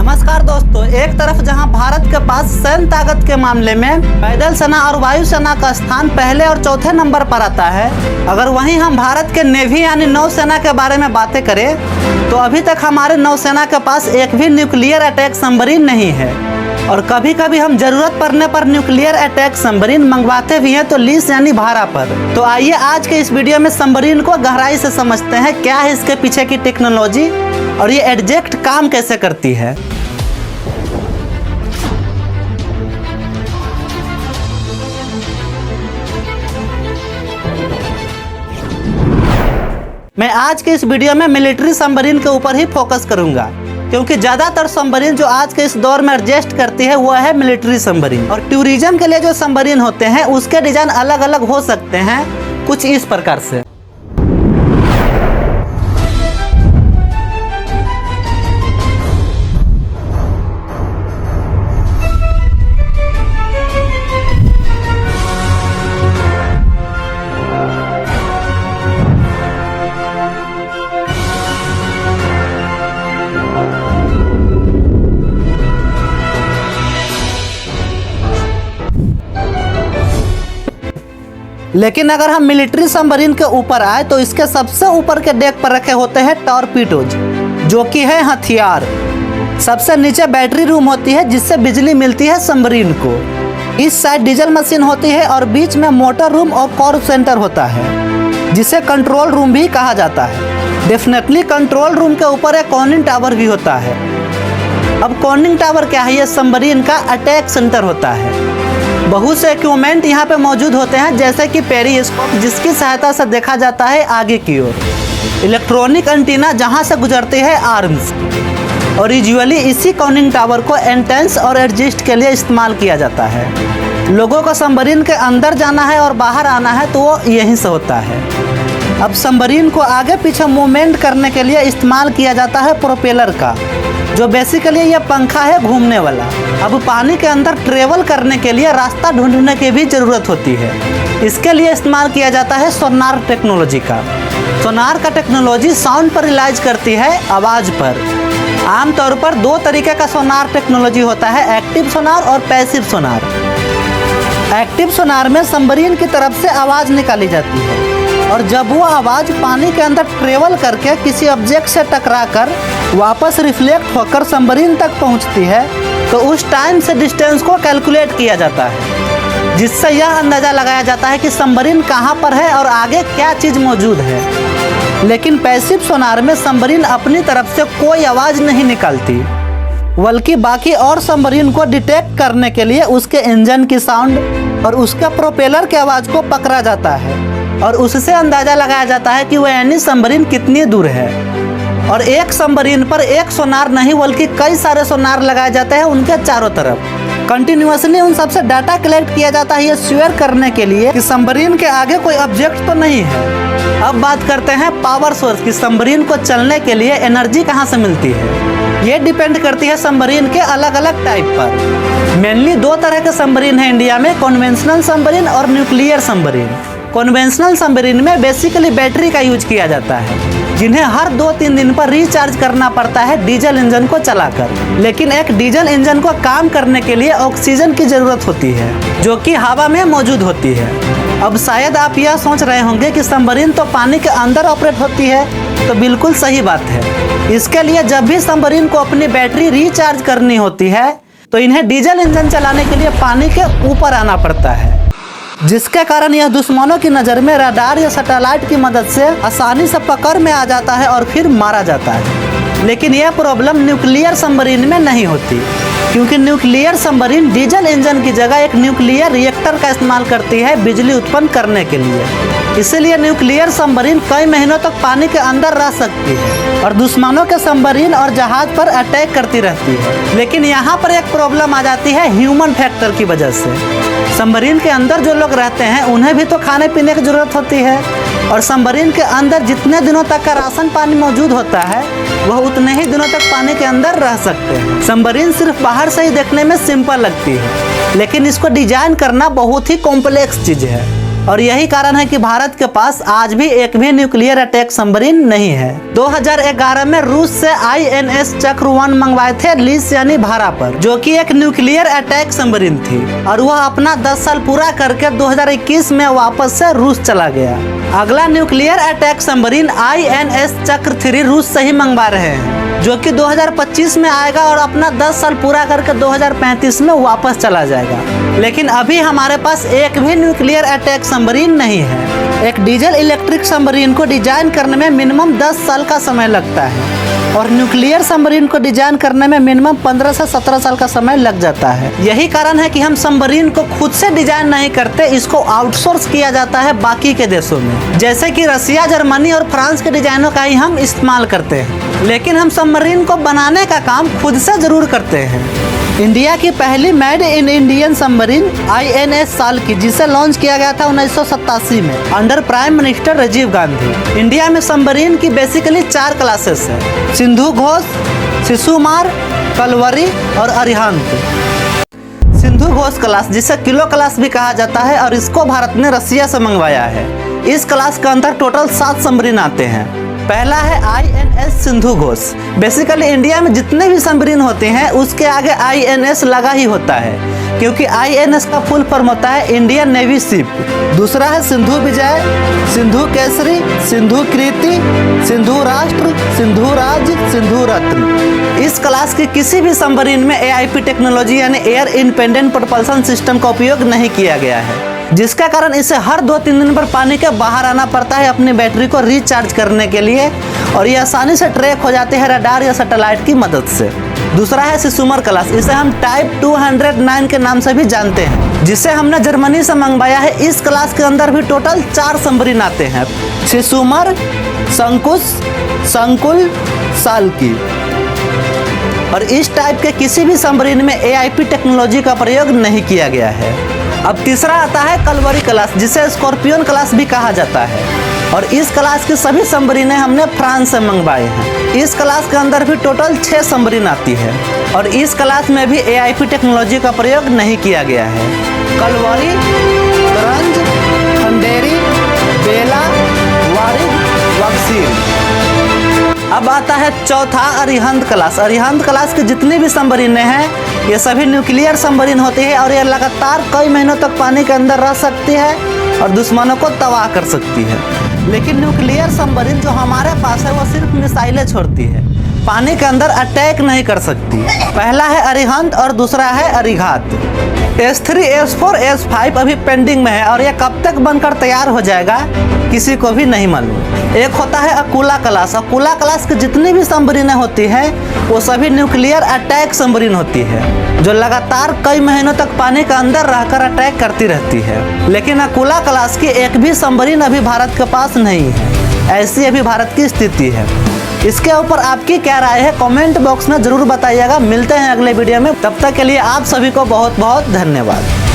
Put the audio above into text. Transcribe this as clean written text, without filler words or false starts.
नमस्कार दोस्तों, एक तरफ जहां भारत के पास सैन्य ताकत के मामले में पैदल सेना और वायु सेना का स्थान पहले और चौथे नंबर पर आता है, अगर वहीं हम भारत के नेवी यानी नौसेना के बारे में बातें करें तो अभी तक हमारे नौसेना के पास एक भी न्यूक्लियर अटैक सबमरीन नहीं है। और कभी कभी हम जरूरत पड़ने पर न्यूक्लियर अटैक सबमरीन मंगवाते भी हैं, तो लीज यानी भाड़ा पर। तो आइए आज के इस वीडियो में सबमरीन को गहराई से समझते हैं, क्या है इसके पीछे की टेक्नोलॉजी और ये एग्जैक्ट काम कैसे करती है। मैं आज के इस वीडियो में मिलिट्री सबमरीन के ऊपर ही फोकस करूंगा, क्योंकि ज्यादातर सबमरीन जो आज के इस दौर में एडजस्ट करती है वो है मिलिट्री सबमरीन। और टूरिज्म के लिए जो सबमरीन होते हैं उसके डिजाइन अलग अलग हो सकते हैं, कुछ इस प्रकार से। लेकिन अगर हम मिलिट्री सबमरीन के ऊपर आए तो इसके सबसे ऊपर के डेक पर रखे होते हैं टॉर्पीडोज, जो कि है हथियार। सबसे नीचे बैटरी रूम होती है जिससे बिजली मिलती है सबमरीन को। इस साइड डीजल मशीन होती है और बीच में मोटर रूम और कॉर सेंटर होता है, जिसे कंट्रोल रूम भी कहा जाता है। डेफिनेटली कंट्रोल रूम के ऊपर एक कॉनिंग टावर भी होता है। अब कॉनिंग टावर क्या है? ये सबमरीन का अटैक सेंटर होता है। बहुत से इक्विपमेंट यहाँ पे मौजूद होते हैं, जैसे कि पेरिस्कोप, जिसकी सहायता से देखा जाता है आगे की ओर। इलेक्ट्रॉनिक एंटीना, जहाँ से गुजरती है आर्म्स। और यूजुअली इसी कॉनिंग टावर को एंटेंस और एडजस्ट के लिए इस्तेमाल किया जाता है। लोगों को सबमरीन के अंदर जाना है और बाहर आना है तो वो यहीं से होता है। अब सबमरीन को आगे पीछे मूवमेंट करने के लिए इस्तेमाल किया जाता है प्रोपेलर का, जो बेसिकली ये पंखा है घूमने वाला। अब पानी के अंदर ट्रेवल करने के लिए रास्ता ढूंढने की भी ज़रूरत होती है। इसके लिए इस्तेमाल किया जाता है सोनार टेक्नोलॉजी का। सोनार का टेक्नोलॉजी साउंड पर रिलाइज करती है, आवाज़ पर। आमतौर पर दो तरीके का सोनार टेक्नोलॉजी होता है, एक्टिव सोनार और पैसिव सोनार। एक्टिव सोनार में सबमरीन की तरफ से आवाज़ निकाली जाती है, और जब वो आवाज़ पानी के अंदर ट्रेवल करके किसी ऑब्जेक्ट से टकराकर वापस रिफ्लेक्ट होकर सबमरीन तक पहुंचती है, तो उस टाइम से डिस्टेंस को कैलकुलेट किया जाता है, जिससे यह अंदाज़ा लगाया जाता है कि सबमरीन कहां पर है और आगे क्या चीज़ मौजूद है। लेकिन पैसिव सोनार में सबमरीन अपनी तरफ से कोई आवाज़ नहीं निकालती, बल्कि बाकी और सबमरीन को डिटेक्ट करने के लिए उसके इंजन की साउंड और उसके प्रोपेलर की आवाज़ को पकड़ा जाता है, और उससे अंदाज़ा लगाया जाता है कि वह यानी सबमरीन कितनी दूर है। और एक सबमरीन पर एक सोनार नहीं बल्कि कई सारे सोनार लगाए जाते हैं उनके चारों तरफ। कंटिन्यूसली उन सबसे डाटा कलेक्ट किया जाता है, ये श्योर करने के लिए कि सबमरीन के आगे कोई ऑब्जेक्ट तो नहीं है। अब बात करते हैं पावर सोर्स की। सबमरीन को चलने के लिए एनर्जी कहाँ से मिलती है? ये डिपेंड करती है सबमरीन के अलग अलग टाइप पर। मेनली दो तरह के सबमरीन है इंडिया में, कन्वेंशनल सबमरीन और न्यूक्लियर सबमरीन। कन्वेंशनल सबमरीन में बेसिकली बैटरी का यूज किया जाता है, जिन्हें हर 2-3 दिन पर रिचार्ज करना पड़ता है डीजल इंजन को चलाकर। लेकिन एक डीजल इंजन को काम करने के लिए ऑक्सीजन की जरूरत होती है, जो कि हवा में मौजूद होती है। अब शायद आप यह सोच रहे होंगे कि सबमरीन तो पानी के अंदर ऑपरेट होती है, तो बिल्कुल सही बात है। इसके लिए जब भी सबमरीन को अपनी बैटरी रिचार्ज करनी होती है तो इन्हें डीजल इंजन चलाने के लिए पानी के ऊपर आना पड़ता है, जिसके कारण यह दुश्मनों की नज़र में रडार या सैटेलाइट की मदद से आसानी से पकड़ में आ जाता है और फिर मारा जाता है। लेकिन यह प्रॉब्लम न्यूक्लियर सबमरीन में नहीं होती, क्योंकि न्यूक्लियर सबमरीन डीजल इंजन की जगह एक न्यूक्लियर रिएक्टर का इस्तेमाल करती है बिजली उत्पन्न करने के लिए। इसीलिए न्यूक्लियर सबमरीन कई महीनों तक पानी के अंदर रह सकती है और दुश्मनों के सबमरीन और जहाज पर अटैक करती रहती है। लेकिन यहाँ पर एक प्रॉब्लम आ जाती है ह्यूमन फैक्टर की वजह से। सबमरीन के अंदर जो लोग रहते हैं उन्हें भी तो खाने पीने की जरूरत होती है, और सबमरीन के अंदर जितने दिनों तक का राशन पानी मौजूद होता है वह उतने ही दिनों तक पानी के अंदर रह सकते हैं। सबमरीन सिर्फ बाहर से ही देखने में सिंपल लगती है, लेकिन इसको डिजाइन करना बहुत ही कॉम्प्लेक्स चीज़ है। और यही कारण है कि भारत के पास आज भी एक भी न्यूक्लियर अटैक सबमरीन नहीं है। 2011 में रूस से INS चक्रवात मंगवाए थे लीज यानी भाड़ा पर, जो कि एक न्यूक्लियर अटैक सबमरीन थी और वह अपना 10 साल पूरा करके 2021 में वापस से रूस चला गया। अगला न्यूक्लियर अटैक सबमरीन INS चक्र 3 रूस से ही मंगवा रहे हैं, जो कि 2025 में आएगा और अपना 10 साल पूरा करके 2035 में वापस चला जाएगा। लेकिन अभी हमारे पास एक भी न्यूक्लियर अटैक सबमरीन नहीं है। एक डीजल इलेक्ट्रिक सबमरीन को डिजाइन करने में मिनिमम 10 साल का समय लगता है और न्यूक्लियर सबमरीन को डिजाइन करने में मिनिमम 15 से 17 साल का समय लग जाता है। यही कारण है कि हम सबमरीन को खुद से डिजाइन नहीं करते, इसको आउटसोर्स किया जाता है बाकी के देशों में, जैसे कि रसिया, जर्मनी और फ्रांस के डिजाइनों का ही हम इस्तेमाल करते हैं। लेकिन हम सबमरीन को बनाने का काम खुद से जरूर करते हैं। इंडिया की पहली made in Indian submarine INS साल की, जिसे लॉन्च किया गया था 1987 में under prime minister Rajiv Gandhi. India में सबमरीन की बेसिकली 4 क्लासेस है: सिंधु घोष, शिशुमार, कलवरी और अरिहंत। सिंधु घोष क्लास, जिसे किलो क्लास भी कहा जाता है, और इसको भारत ने रसिया से मंगवाया है। इस क्लास के अंदर टोटल 7 सबमरीन आते हैं। पहला है INS Sindhu Ghosh. Basically India में जितने भी सबमरीन होते हैं उसके आगे INS लगा ही होता है, क्योंकि INS का फुल फॉर्म होता है इंडियन नेवी शिप। दूसरा है सिंधु विजय, सिंधु केसरी, सिंधु कृति, सिंधु राष्ट्र, सिंधु राज, सिंधु रत्न। इस क्लास की किसी भी सबमरीन में AIP टेक्नोलॉजी यानी एयर इंडिपेंडेंट प्रोपल्शन सिस्टम का उपयोग नहीं किया गया है, जिसका कारण इसे हर 2-3 दिन पर पानी के बाहर आना पड़ता है अपनी बैटरी को रिचार्ज करने के लिए, और ये आसानी से ट्रैक हो जाते हैं रडार या सैटेलाइट की मदद से। दूसरा है शिशुमार क्लास, इसे हम टाइप 209 के नाम से भी जानते हैं, जिसे हमने जर्मनी से मंगवाया है। इस क्लास के अंदर भी टोटल 4 सबमरीन आते हैं: शिशुमार, शंकुश, संकुल, साल्की। और इस टाइप के किसी भी सबमरीन में AIP टेक्नोलॉजी का प्रयोग नहीं किया गया है। अब तीसरा आता है कलवरी क्लास, जिसे स्कॉर्पियन क्लास भी कहा जाता है, और इस क्लास की सभी सबमरीनें हमने फ्रांस से मंगवाए हैं। इस क्लास के अंदर भी टोटल 6 सबमरीन आती है, और इस क्लास में भी AIP टेक्नोलॉजी का प्रयोग नहीं किया गया है। कलवरी, गरंज, खंडेरी, बेला, वारिद, वक्सील। अब आता है चौथा अरिहंत क्लास। अरिहंत क्लास की जितनी भी सबमरीनें हैं ये सभी न्यूक्लियर सबमरीन होती है, और ये लगातार कई महीनों तक पानी के अंदर रह सकती है और दुश्मनों को तबाह कर सकती है। लेकिन न्यूक्लियर सबमरीन जो हमारे पास है वो सिर्फ मिसाइलें छोड़ती है, पानी के अंदर अटैक नहीं कर सकती। पहला है अरिहंत और दूसरा है अरिघात। S3, S4, S5 अभी पेंडिंग में है, और यह कब तक बनकर तैयार हो जाएगा किसी को भी नहीं मालूम। एक होता है अकुला क्लास। अकुला क्लास की जितनी भी सबमरीनें होती हैं वो सभी न्यूक्लियर अटैक सबमरीन होती है, जो लगातार कई महीनों तक पानी के अंदर रहकर अटैक करती रहती है। लेकिन अकुला क्लास की एक भी सबमरीन अभी भारत के पास नहीं है, ऐसी अभी भारत की स्थिति है। इसके ऊपर आपकी क्या राय है कमेंट बॉक्स में जरूर बताइएगा। मिलते हैं अगले वीडियो में, तब तक के लिए आप सभी को बहुत बहुत धन्यवाद।